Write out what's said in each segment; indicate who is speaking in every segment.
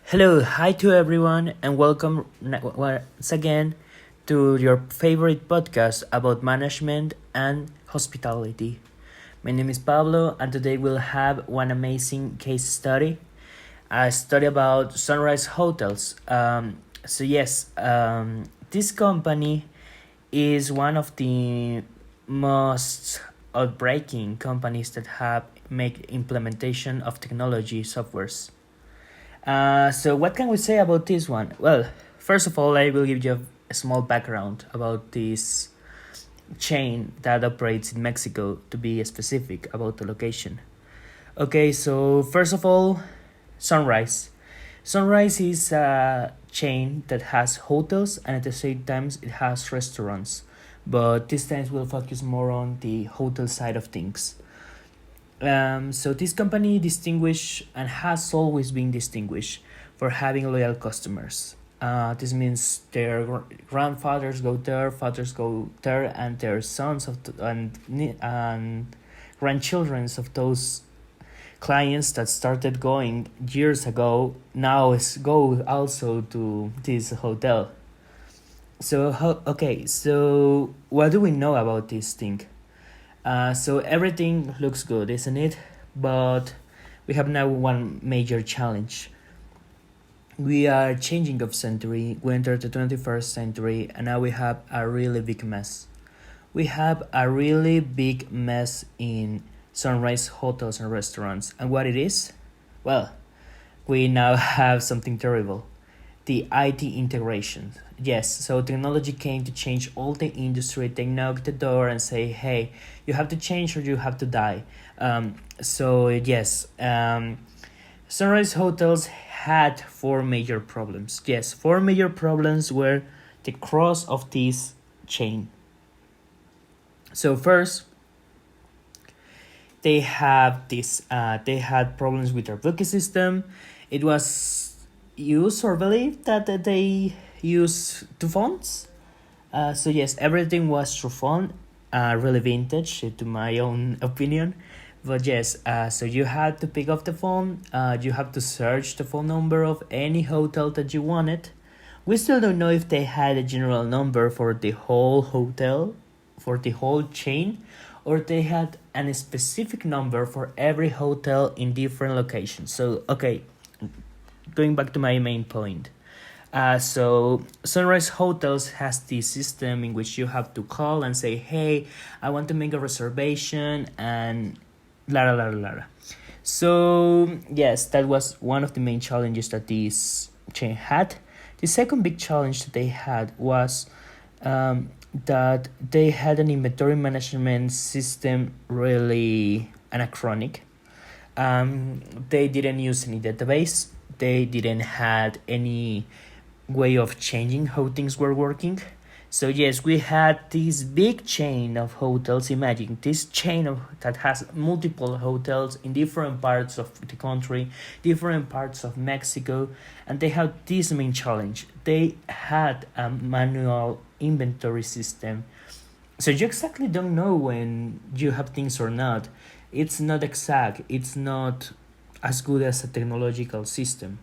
Speaker 1: Hello, hi to everyone, and welcome once again to your favorite podcast about management and hospitality. My name is Pablo, and today we'll have one amazing case study, a study about SunRise hotels. This company is one of the most outbreaking companies that have make implementation of technology softwares. So what can we say about this one? Well, first of all, I will give you a small background about this chain that operates in Mexico, to be specific about the location. Okay, so first of all, SunRise. SunRise is a chain that has hotels and at the same time it has restaurants, but this time we'll focus more on the hotel side of things. So this company distinguished and has always been distinguished for having loyal customers. This means their grandfathers go there, fathers go there, and their sons and grandchildren of those clients that started going years ago now go also to this hotel. So what do we know about this thing? So everything looks good, isn't it? But we have now one major challenge. We are changing of century, we enter the 21st century, and now we have a really big mess. We have a really big mess in SunRise hotels and restaurants. And what it is? Well, we now have something terrible. The IT integration. Yes, so technology came to change all the industry. They knock the door and say, hey, you have to change or you have to die. SunRise hotels had four major problems. Yes, four major problems were the cross of this chain. So first, they had problems with their booking system. It was used or believed that they use two phones. So yes, everything was through phone, really vintage to my own opinion. But yes, so you had to pick up the phone. You have to search the phone number of any hotel that you wanted. We still don't know if they had a general number for the whole hotel, for the whole chain, or they had a specific number for every hotel in different locations. So okay, going back to my main point. So SunRise Hotels has this system in which you have to call and say, hey, I want to make a reservation and la la la la la. So yes, that was one of the main challenges that this chain had. The second big challenge that they had was that they had an inventory management system really anachronic. They didn't use any database. They didn't had any way of changing how things were working. So yes, we had this big chain of hotels. Imagine this chain that has multiple hotels in different parts of the country, different parts of Mexico, and they had this main challenge. They had a manual inventory system. So you exactly don't know when you have things or not. It's not exact. It's not as good as a technological system.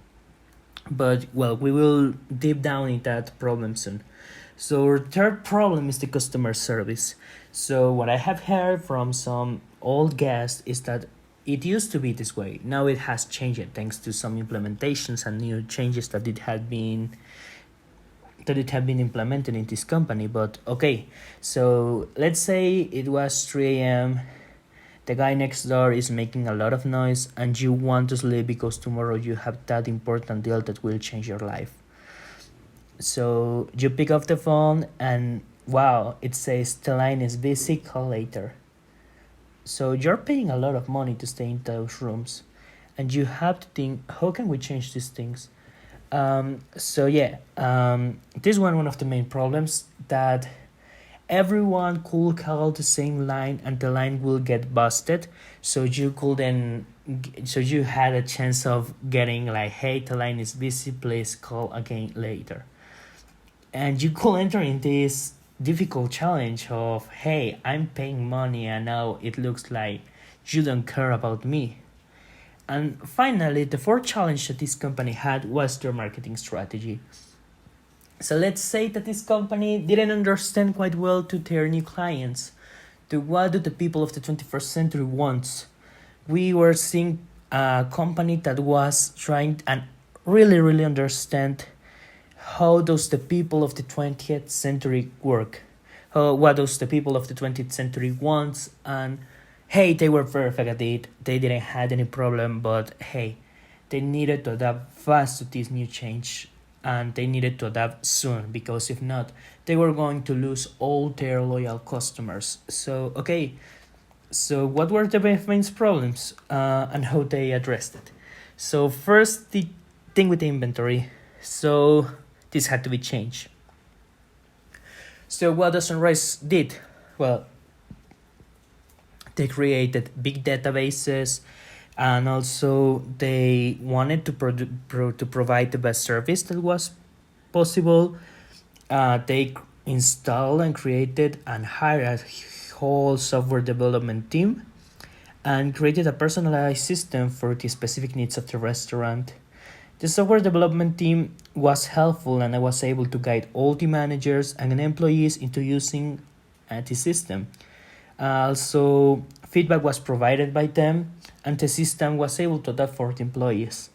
Speaker 1: But well, we will deep down in that problem soon. So our third problem is the customer service. So what I have heard from some old guests is that it used to be this way. Now it has changed thanks to some implementations and new changes that it had been implemented in this company. But okay, so let's say it was 3 a.m. The guy next door is making a lot of noise and you want to sleep because tomorrow you have that important deal that will change your life. So you pick up the phone and wow, it says the line is busy, call later. So you're paying a lot of money to stay in those rooms and you have to think, how can we change these things? This is one of the main problems, that everyone could call the same line and the line will get busted. So you had a chance of getting like, hey, the line is busy, please call again later. And you could enter in this difficult challenge of, hey, I'm paying money and now it looks like you don't care about me. And finally, the fourth challenge that this company had was their marketing strategy. So let's say that this company didn't understand quite well to their new clients, to what do the people of the 21st century want. We were seeing a company that was trying and really understand how does the people of the 20th century work, what does the people of the 20th century want, and hey, they were perfect at it, they didn't had any problem, but hey, they needed to adapt fast to this new change, and they needed to adapt soon, because if not, they were going to lose all their loyal customers. So okay, so what were the main problems, and how they addressed it? So first, the thing with the inventory. So this had to be changed. So what the SunRise did? Well, they created big databases, and also they wanted to to provide the best service that was possible. They installed and created and hired a whole software development team, and created a personalized system for the specific needs of the restaurant. The software development team was helpful, and I was able to guide all the managers and employees into using the system. Also, feedback was provided by them, and the system was able to adapt for the employees.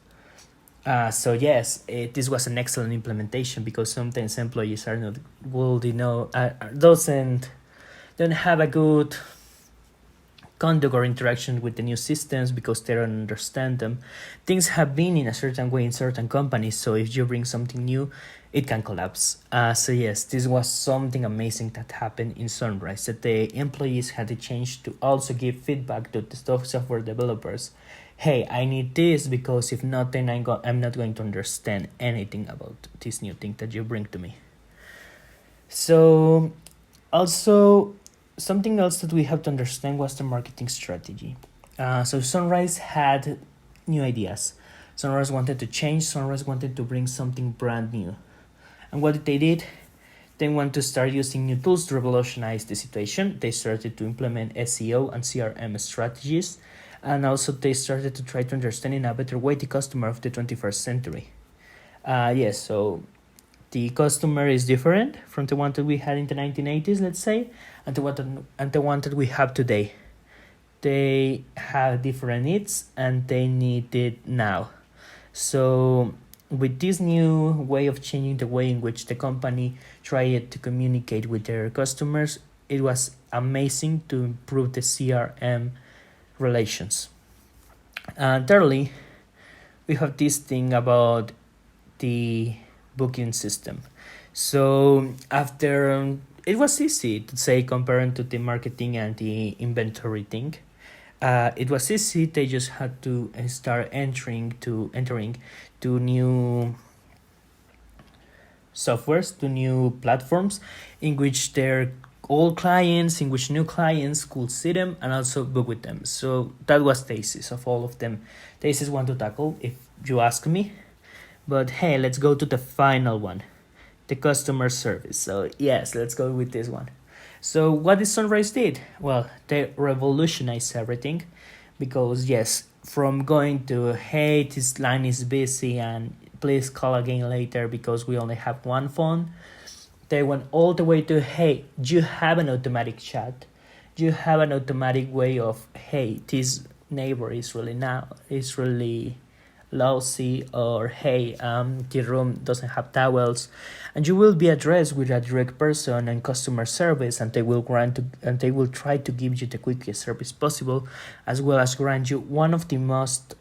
Speaker 1: So yes, this was an excellent implementation, because sometimes employees are not don't have a good conduct or interaction with the new systems because they don't understand them. Things have been in a certain way in certain companies, so if you bring something new, it can collapse. So yes, this was something amazing that happened in SunRise, that the employees had the chance to also give feedback to the software developers. Hey, I need this, because if not, then I'm not going to understand anything about this new thing that you bring to me. So also, something else that we have to understand was the marketing strategy. So SunRise had new ideas. SunRise wanted to change. SunRise wanted to bring something brand new. And what they did? They want to start using new tools to revolutionize the situation. They started to implement SEO and CRM strategies. And also they started to try to understand in a better way the customer of the 21st century. Yes, so the customer is different from the one that we had in the 1980s, let's say, and the one that we have today. They have different needs, and they need it now. So with this new way of changing the way in which the company tried to communicate with their customers, it was amazing to improve the CRM relations. And thirdly, we have this thing about the booking system. So after it was easy to say, comparing to the marketing and the inventory thing, it was easy. They just had to start entering to new softwares, to new platforms in which their old clients, in which new clients could see them and also book with them. So that was the thesis of all of them. Thesis one to tackle, if you ask me. But hey, let's go to the final one, the customer service. So yes, let's go with this one. So what did SunRise did? Well, they revolutionized everything, because yes, from going to, hey, this line is busy and please call again later because we only have one phone, they went all the way to, hey, you have an automatic chat. You have an automatic way of, hey, this neighbor is really lousy, or hey, the room doesn't have towels, and you will be addressed with a direct person and customer service, and they will try to give you the quickest service possible, as well as grant you one of the most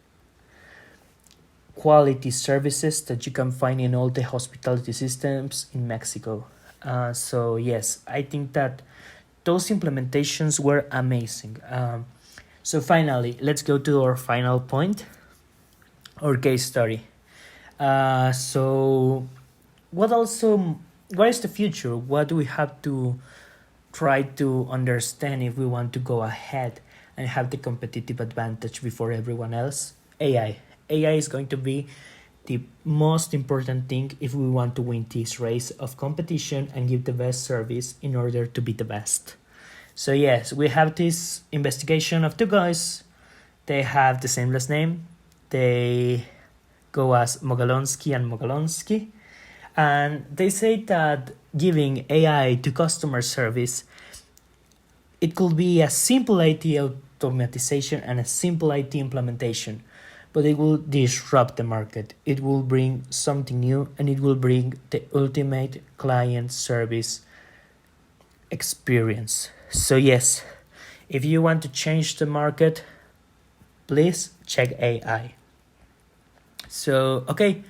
Speaker 1: quality services that you can find in all the hospitality systems in Mexico. So yes, I think that those implementations were amazing. So finally, let's go to our final point, or case study. So what is the future? What do we have to try to understand if we want to go ahead and have the competitive advantage before everyone else? AI is going to be the most important thing if we want to win this race of competition and give the best service in order to be the best. So yes, we have this investigation of two guys. They have the same last name. They go as Mogalonsky and Mogalonsky. And they say that giving AI to customer service, it could be a simple IT automatization and a simple IT implementation, but it will disrupt the market. It will bring something new, and it will bring the ultimate client service experience. So yes, if you want to change the market, please check AI. So, okay,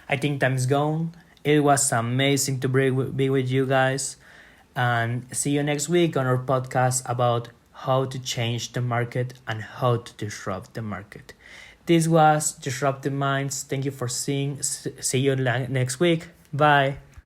Speaker 1: I think time is gone. It was amazing to be with you guys. And see you next week on our podcast about how to change the market and how to disrupt the market. This was Disruptive Minds. Thank you for seeing. See you next week. Bye.